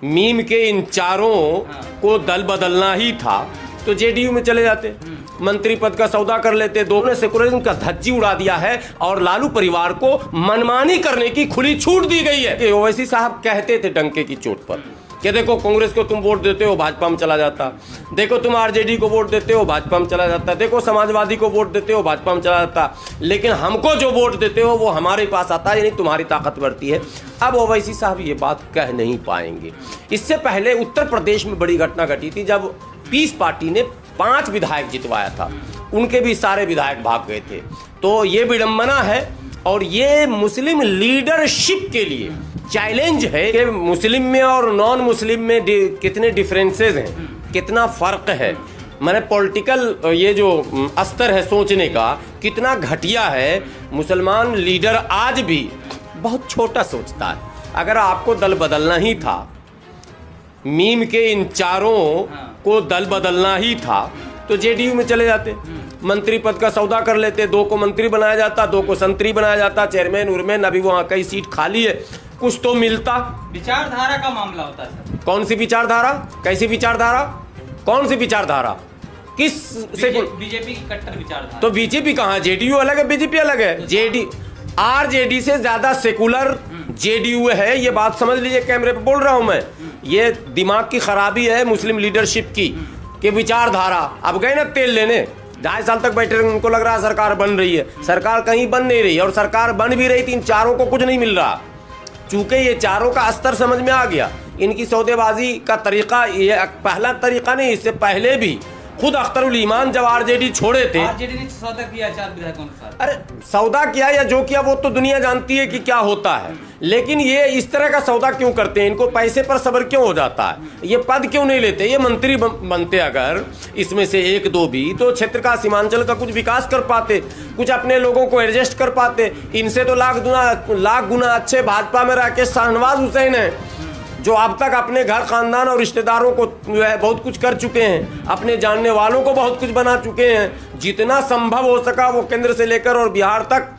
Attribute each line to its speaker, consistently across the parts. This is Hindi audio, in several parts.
Speaker 1: मीम के इन चारों को दल बदलना ही था तो जेडीयू में चले जाते, मंत्री पद का सौदा कर लेते। दोनों ने सेकुलरिज्म का धज्जी उड़ा दिया है और लालू परिवार को मनमानी करने की खुली छूट दी गई है। ओवैसी साहब कहते थे डंके की चोट पर कि देखो कांग्रेस को तुम वोट देते हो भाजपा में चला जाता, देखो तुम आरजेडी को वोट देते हो भाजपा में चला जाता, देखो समाजवादी को वोट देते हो भाजपा में चला जाता, लेकिन हमको जो वोट देते हो वो हमारे पास आता है, यानी तुम्हारी ताकत बढ़ती है। अब ओवैसी साहब ये बात कह नहीं पाएंगे। इससे पहले उत्तर प्रदेश में बड़ी घटना घटी थी जब पीस पार्टी ने 5 विधायक जितवाया था, उनके भी सारे विधायक भाग गए थे। तो ये विडंबना है और ये मुस्लिम लीडरशिप के लिए चैलेंज है कि मुस्लिम में और नॉन मुस्लिम में कितने डिफरेंसेस हैं, कितना फर्क है। मैंने पॉलिटिकल ये जो स्तर है सोचने का कितना घटिया है। मुसलमान लीडर आज भी बहुत छोटा सोचता है। अगर आपको दल बदलना ही था, मीम के इन चारों को दल बदलना ही था तो जेडीयू में चले जाते, मंत्री पद का सौदा कर लेते। 2 को मंत्री बनाया जाता, 2 को संतरी बनाया जाता, चेयरमैन उर्मैन, अभी वहाँ कई सीट खाली है, कुछ तो मिलता।
Speaker 2: विचारधारा का मामला होता है।
Speaker 1: कौन सी विचारधारा, कैसी विचारधारा, कौन सी विचारधारा, किस से?
Speaker 2: बीजेपी की कट्टर विचारधारा।
Speaker 1: तो बीजेपी कहाँ, जेडीयू अलग है बीजेपी अलग है। आरजेडी से ज्यादा सेकुलर जेडीयू है, ये बात समझ लीजिए। कैमरे पे बोल रहा हूं मैं, ये दिमाग की खराबी है मुस्लिम लीडरशिप की कि विचारधारा। अब गए ना तेल लेने, 2.5 साल तक बैठे रहे, उनको लग रहा है सरकार बन रही है, सरकार कहीं बन नहीं रही, और सरकार बन भी रही थी इन चारों को कुछ नहीं मिल रहा। चूंकि ये चारों का स्तर समझ में आ गया, इनकी सौदेबाजी का तरीका ये पहला तरीका नहीं, इससे पहले भी खुद अख्तरुल ईमान जब आरजेडी छोड़े थे,
Speaker 2: आरजेडी ने सौदा किया 4 विधायकों के साथ।
Speaker 1: अरे सौदा किया या जो किया वो तो दुनिया जानती है कि क्या होता है, लेकिन ये इस तरह का सौदा क्यों करते हैं, इनको पैसे पर सब्र क्यों हो जाता है, ये पद क्यों नहीं लेते। ये मंत्री बनते अगर इसमें से 1-2 भी, तो क्षेत्र का सीमांचल का कुछ विकास कर पाते, कुछ अपने लोगों को एडजस्ट कर पाते। इनसे तो लाख गुना अच्छे भाजपा में रह के शाहनवाज हुसैन है, जो अब तक अपने घर खानदान और रिश्तेदारों को जो है बहुत कुछ कर चुके हैं, अपने जानने वालों को बहुत कुछ बना चुके हैं। जितना संभव हो सका वो केंद्र से लेकर और बिहार तक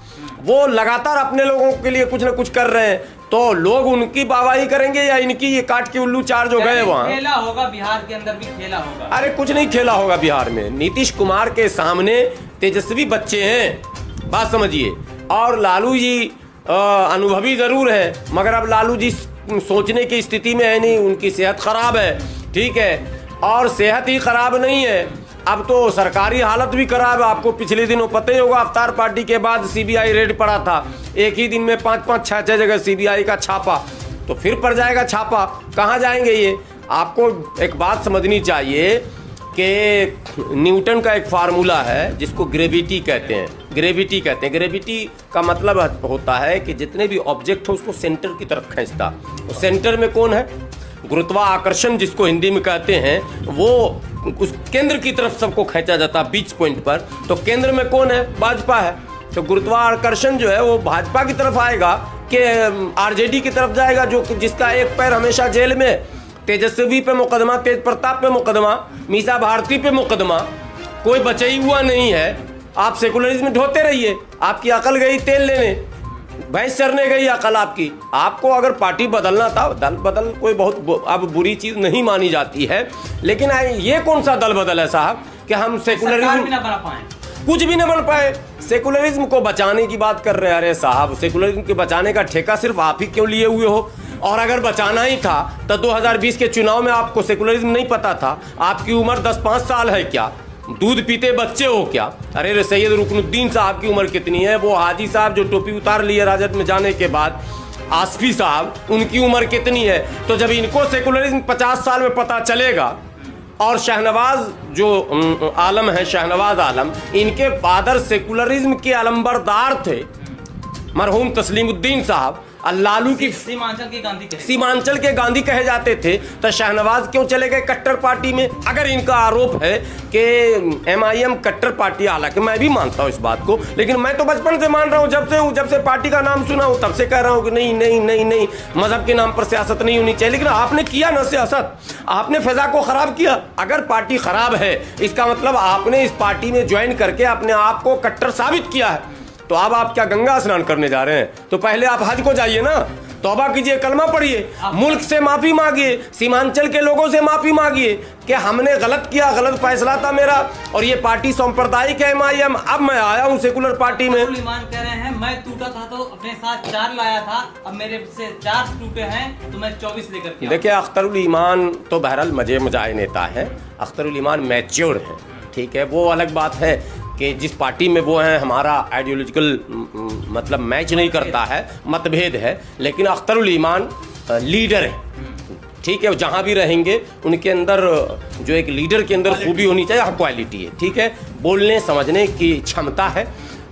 Speaker 1: वो लगातार अपने लोगों के लिए कुछ ना कुछ कर रहे हैं। तो लोग उनकी वाहवाही करेंगे या इनकी, ये काट के उल्लू चार जो गए वहाँ।
Speaker 2: खेला होगा बिहार के अंदर भी, खेला होगा।
Speaker 1: अरे कुछ नहीं खेला होगा बिहार में। नीतीश कुमार के सामने तेजस्वी बच्चे हैं, बात समझिए, और लालू जी अनुभवी जरूर है, मगर अब लालू जी सोचने की स्थिति में है नहीं, उनकी सेहत खराब है, ठीक है, और सेहत ही खराब नहीं है, अब तो सरकारी हालत भी खराब है। आपको पिछले दिनों पता ही होगा, अवतार पार्टी के बाद सीबीआई रेड पड़ा था, एक ही दिन में 5-5, 6-6 जगह सीबीआई का छापा, तो फिर पड़ जाएगा छापा, कहाँ जाएंगे ये। आपको एक बात समझनी चाहिए कि न्यूटन का एक फार्मूला है जिसको ग्रेविटी कहते हैं। ग्रेविटी का मतलब होता है कि जितने भी ऑब्जेक्ट हो उसको सेंटर की तरफ खींचता। सेंटर में कौन है, गुरुत्वाकर्षण जिसको हिंदी में कहते हैं, वो उस केंद्र की तरफ सबको खींचा जाता है बीच पॉइंट पर। तो केंद्र में कौन है, भाजपा है, तो गुरुत्वाकर्षण जो है वो भाजपा की तरफ आएगा कि आरजेडी की तरफ जाएगा, जो जिसका एक पैर हमेशा जेल में। तेजस्वी पे मुकदमा, तेज प्रताप पे मुकदमा, मीसा भारती पे मुकदमा, कोई बचाई हुआ नहीं है। आप सेकुलरिज्म ढोते रहिए, आपकी अकल गई तेल लेने, भैंस चरने गई अकल आपकी। आपको अगर पार्टी बदलना था, दल बदल कोई बहुत अब बुरी चीज नहीं मानी जाती है, लेकिन ये कौन सा दल बदल है साहब कि हम सेकुलरिज्म कुछ भी न बन पाए। सेकुलरिज्म को बचाने की बात कर रहे हैं। अरे साहब, सेकुलरिज्म के बचाने का ठेका सिर्फ आप ही क्यों लिए हुए हो? और अगर बचाना ही था तो 2020 के चुनाव में आपको सेकुलरिज्म नहीं पता था? आपकी उम्र 10-5 साल है क्या? दूध पीते बच्चे हो क्या? अरे सैयद रुकनुद्दीन साहब की उम्र कितनी है? वो हाजी साहब जो टोपी उतार लिए राजद में जाने के बाद, आसफी साहब, उनकी उम्र कितनी है? तो जब इनको सेकुलरिज्म 50 साल में पता चलेगा, और शहनवाज जो आलम है, शहनवाज आलम, इनके फादर सेकुलरिज्म के अलंबरदार थे, मरहूम तस्लीमुद्दीन साहब, लालू की सीमांचल के गांधी कहे जाते थे, तो शहनवाज क्यों चले गए कट्टर पार्टी में? अगर इनका आरोप है कि एमआईएम कट्टर पार्टी, हालांकि मैं भी मानता हूं इस बात को, लेकिन मैं तो बचपन से मान रहा हूं, जब से पार्टी का नाम सुना हूं तब से कह रहा हूं कि नहीं नहीं नहीं नहीं, मजहब के नाम पर सियासत नहीं होनी चाहिए। लेकिन आपने किया ना सियासत, आपने फिजा को खराब किया। अगर पार्टी खराब है इसका मतलब आपने इस पार्टी में ज्वाइन करके अपने आप को कट्टर साबित किया है। तो अब आप क्या गंगा स्नान करने जा रहे हैं? तो पहले आप हज को जाइए ना, तौबा कीजिए, कलमा पढ़िए, मुल्क से माफी मांगिए, सीमांचल के लोगों से माफी मांगिए कि हमने गलत किया, गलत फैसला था मेरा, और ये पार्टी सांप्रदायिक है MIM, अब मैं आया हूँ सेकुलर पार्टी में।
Speaker 2: ईमान कह रहे हैं मैं टूटा था तो अपने साथ 4 लाया था, अब मेरे से 4 टूटे हैं तो मैं 24 लेकर के।
Speaker 1: देखिए, अख्तरुल ईमान तो बहरहाल मजाए नेता है, अख्तरुल ईमान मैच्योर है, ठीक है, वो अलग बात है कि जिस पार्टी में वो हैं हमारा आइडियोलॉजिकल मतलब मैच नहीं करता है, मतभेद है, लेकिन अख्तरुल ईमान लीडर है, ठीक है, जहाँ भी रहेंगे उनके अंदर जो एक लीडर के अंदर खूबी होनी चाहिए, क्वालिटी है, ठीक है, बोलने समझने की क्षमता है,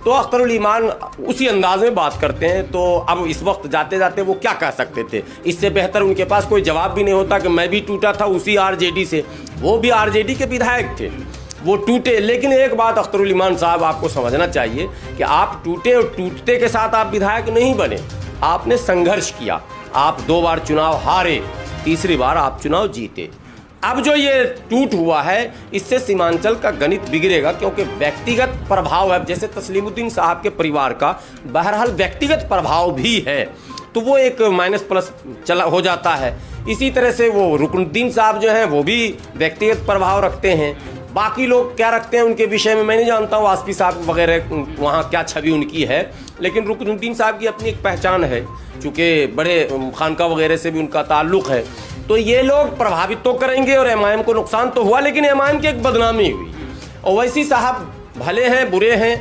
Speaker 1: तो अख्तरुल ईमान उसी अंदाज में बात करते हैं। तो अब इस वक्त जाते जाते वो क्या कह सकते थे, इससे बेहतर उनके पास कोई जवाब भी नहीं होता कि मैं भी टूटा था उसी RJD से, वो भी RJD के विधायक थे, वो टूटे। लेकिन एक बात अख्तरुल ईमान साहब आपको समझना चाहिए कि आप टूटे और टूटते के साथ आप विधायक नहीं बने, आपने संघर्ष किया, आप 2 बार चुनाव हारे, तीसरी बार आप चुनाव जीते। अब जो ये टूट हुआ है इससे सीमांचल का गणित बिगड़ेगा, क्योंकि व्यक्तिगत प्रभाव है, जैसे तस्लीमुद्दीन साहब के परिवार का बहरहाल व्यक्तिगत प्रभाव भी है, तो वो एक माइनस प्लस चला हो जाता है। इसी तरह से वो रुकनुद्दीन साहब जो हैं वो भी व्यक्तिगत प्रभाव रखते हैं, बाकी लोग क्या रखते हैं उनके विषय में मैं नहीं जानता हूँ, वास्पी साहब वगैरह वहाँ क्या छवि उनकी है, लेकिन रुकनुद्दीन साहब की अपनी एक पहचान है, चूँकि बड़े खानका वगैरह से भी उनका ताल्लुक़ है, तो ये लोग प्रभावित तो करेंगे और MIM को नुकसान तो हुआ, लेकिन MIM की एक बदनामी हुई। ओवैसी साहब भले हैं बुरे हैं,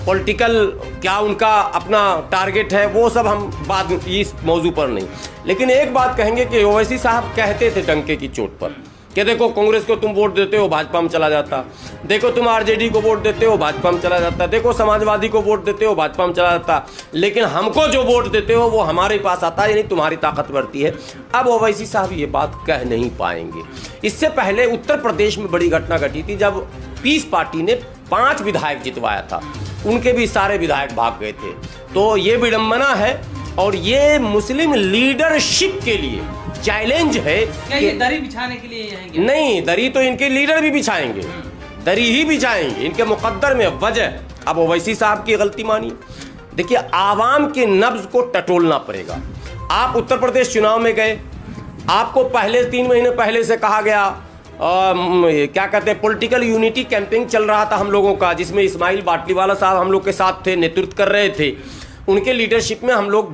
Speaker 1: पॉलिटिकल क्या उनका अपना टारगेट है वो सब हम बात इस मौजू पर नहीं, लेकिन एक बात कहेंगे कि ओवैसी साहब कहते थे डंके की चोट पर कि देखो कांग्रेस को तुम वोट देते हो भाजपा में चला जाता, देखो तुम RJD को वोट देते हो भाजपा में चला जाता, देखो समाजवादी को वोट देते हो भाजपा में चला जाता, लेकिन हमको जो वोट देते हो वो हमारे पास आता है, यानी तुम्हारी ताकत बढ़ती है। अब ओवैसी साहब ये बात कह नहीं पाएंगे। इससे पहले उत्तर प्रदेश में बड़ी घटना घटी थी जब पीस पार्टी ने 5 विधायक जितवाया था, उनके भी सारे विधायक भाग गए थे, तो ये विडंबना है और ये मुस्लिम लीडरशिप के लिए चैलेंज है।
Speaker 2: क्या ये दरी बिछाने के लिए आएंगे?
Speaker 1: नहीं, दरी तो इनके लीडर भी बिछाएंगे, दरी ही बिछाएंगे, इनके मुकद्दर में वजह। अब ओवैसी साहब की गलती मानिए, देखिए आवाम के नब्ज को टटोलना पड़ेगा। आप उत्तर प्रदेश चुनाव में गए, आपको पहले 3 महीने पहले से कहा गया क्या कहते हैं पॉलिटिकल यूनिटी कैंपेन चल रहा था हम लोगों का, जिसमें इस्माइल बाटलीवाला साहब हम लोग के साथ थे, नेतृत्व कर रहे थे, उनके लीडरशिप में हम लोग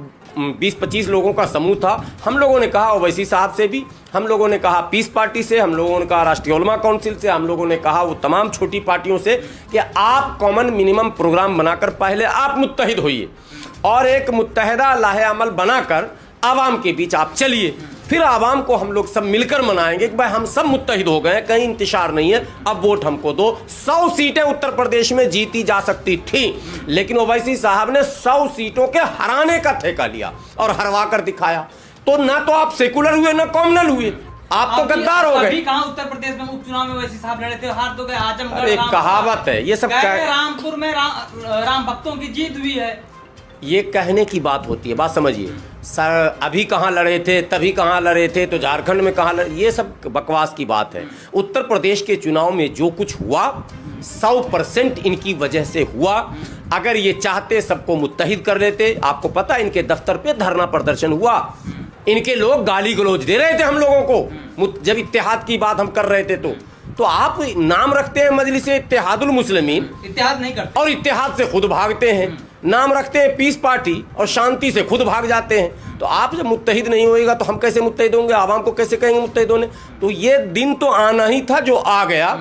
Speaker 1: 20-25 लोगों का समूह था। हम लोगों ने कहा ओवैसी साहब से भी, हम लोगों ने कहा पीस पार्टी से, हम लोगों ने कहा राष्ट्रीय उलमा काउंसिल से, हम लोगों ने कहा वो तमाम छोटी पार्टियों से कि आप कॉमन मिनिमम प्रोग्राम बनाकर पहले आप मुत्तहिद होइए और एक मुत्तहिदा लाहे अमल बनाकर आवाम के बीच आप चलिए, फिर आवाम को हम लोग सब मिलकर मनाएंगे कि भाई हम सब मुत्तहिद हो गए, कहीं इंतशार नहीं है, अब वोट हमको दो। 100 सीटें उत्तर प्रदेश में जीती जा सकती थी, लेकिन ओवैसी साहब ने 100 सीटों के हराने का ठेका लिया और हरवा कर दिखाया। तो ना तो आप सेकुलर हुए ना कॉमनल हुए, आप तो गद्दार हो गए।
Speaker 2: अभी कहां उत्तर प्रदेश में उपचुनाव में ओवैसी साहब लड़े थे, हार तो गए। आजमगढ़
Speaker 1: एक कहावत है, ये सब
Speaker 2: रामपुर में राम भक्तों की जीत हुई है,
Speaker 1: ये कहने की बात होती है, बात समझिए। सर अभी कहाँ लड़े थे, तभी कहाँ लड़े थे, तो झारखंड में कहाँ लड़े, ये सब बकवास की बात है। उत्तर प्रदेश के चुनाव में जो कुछ हुआ 100% इनकी वजह से हुआ। अगर ये चाहते सबको मुत्तहिद कर लेते, आपको पता इनके दफ्तर पे धरना प्रदर्शन हुआ, इनके लोग गाली गलौज दे रहे थे हम लोगों को जब इत्तेहाद की बात हम कर रहे थे। तो आप नाम रखते हैं मजलिस इत्तेहादुल मुस्लिमीन,
Speaker 2: इत्तेहाद नहीं करते
Speaker 1: और इत्तेहाद से खुद भागते हैं, नाम रखते हैं पीस पार्टी और शांति से खुद भाग जाते हैं। तो आप जब मुत्तहिद नहीं होएगा तो हम कैसे मुत्तहिद होंगे, आवाम को कैसे कहेंगे मुत्तहिद होने। तो ये दिन तो आना ही था जो आ गया,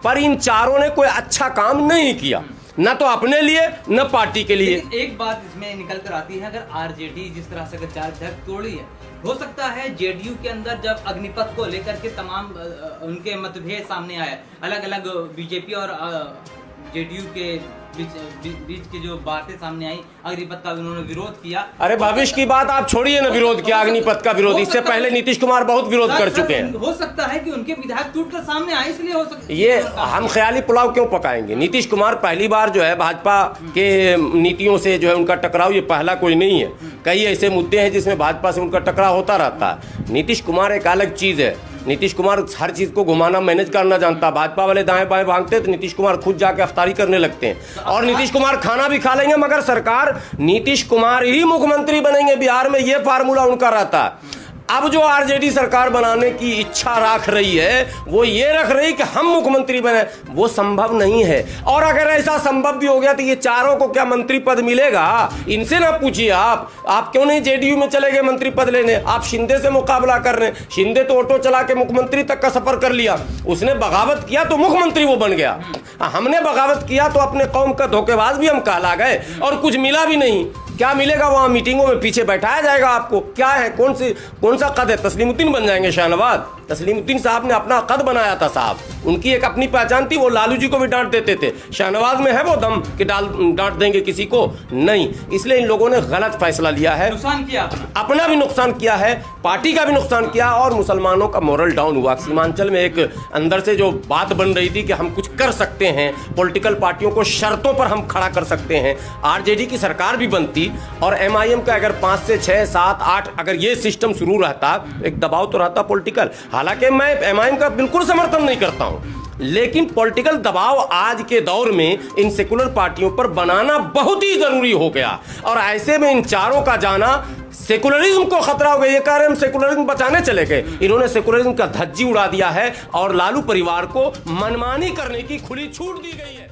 Speaker 1: पर इन चारों ने कोई अच्छा काम नहीं किया, न तो अपने लिए न पार्टी के लिए।
Speaker 2: एक बात इसमें निकल कर आती है, अगर RJD जिस तरह से अगर 4 विधायक तोड़ी है, हो सकता है JDU के अंदर जब अग्निपथ को लेकर के तमाम उनके मतभेद सामने आए, अलग अलग बीजेपी और JDU के बीच की जो बातें सामने आई, अग्निपथ का उन्होंने विरोध किया।
Speaker 1: अरे भविष्य की बात आप छोड़िए ना, विरोध किया अग्निपथ का विरोध, इससे पहले नीतीश कुमार बहुत विरोध कर चुके हैं।
Speaker 2: हो सकता है कि उनके विधायक टूटकर सामने आए, इसलिए हो सकता है।
Speaker 1: ये हम ख्याली पुलाव क्यों पकाएंगे। नीतीश कुमार पहली बार जो है भाजपा के नीतियों से जो है उनका टकराव, ये पहला कोई नहीं है। कई ऐसे मुद्दे हैं जिसमें भाजपा से उनका टकराव होता रहता है। नीतीश कुमार एक अलग चीज है, नीतीश कुमार हर चीज को घुमाना मैनेज करना जानता। भाजपा वाले दाएं बाएं भागते तो नीतीश कुमार खुद जाके अफ्तारी करने लगते हैं, और नीतीश कुमार खाना भी खा लेंगे मगर सरकार नीतीश कुमार ही मुख्यमंत्री बनेंगे बिहार में, यह फार्मूला उनका रहता है। अब जो आरजेडी सरकार बनाने की इच्छा रख रही है वो ये रख रही कि हम मुख्यमंत्री बने, वो संभव नहीं है। और अगर ऐसा संभव भी हो गया तो ये चारों को क्या मंत्री पद मिलेगा? इनसे ना पूछिए आप क्यों नहीं जेडीयू में चले गए मंत्री पद लेने? आप शिंदे से मुकाबला कर रहे हैं। शिंदे तो ऑटो चला के मुख्यमंत्री तक का सफर कर लिया, उसने बगावत किया तो मुख्यमंत्री वो बन गया। हमने बगावत किया तो अपने कौम का धोखेबाज भी हम कहला गए और कुछ मिला भी नहीं। क्या मिलेगा? वहां मीटिंगों में पीछे बैठाया जाएगा आपको। क्या है, कौन सा कद है? तस्लीमुद्दीन बन जाएंगे शाहनवाज। तस्लीमुद्दीन साहब ने अपना कद बनाया था साहब, उनकी एक अपनी पहचान थी, वो लालू जी को भी डांट देते थे। शाहनवाज में है वो दम कि डांट देंगे किसी को? नहीं। इसलिए इन लोगों ने गलत फैसला लिया है,
Speaker 2: नुकसान किया,
Speaker 1: अपना भी नुकसान किया है, पार्टी का भी नुकसान किया, और मुसलमानों का मोरल डाउन हुआ। सीमांचल में एक अंदर से जो बात बन रही थी कि हम कुछ कर सकते हैं, पॉलिटिकल पार्टियों को शर्तों पर हम खड़ा कर सकते हैं, आरजेडी की सरकार भी बनती और एमआईएम का अगर 5 से 6, 7, 8 अगर ये सिस्टम शुरू रहता, एक दबाव तो रहता पॉलिटिकल। हालांकि मैं एमआईएम का बिल्कुल समर्थन नहीं करता हूं, लेकिन पॉलिटिकल दबाव आज के दौर में इन सेकुलर पार्टियों पर बनाना बहुत ही जरूरी हो गया। और ऐसे में इन चारों का जाना सेकुलरिज्म को खतरा हो गया। ये कह रहे हम सेकुलरिज्म बचाने चले गए, इन्होंने सेकुलरिज्म का धज्जी उड़ा दिया है और लालू परिवार को मनमानी करने की खुली छूट दी गई है।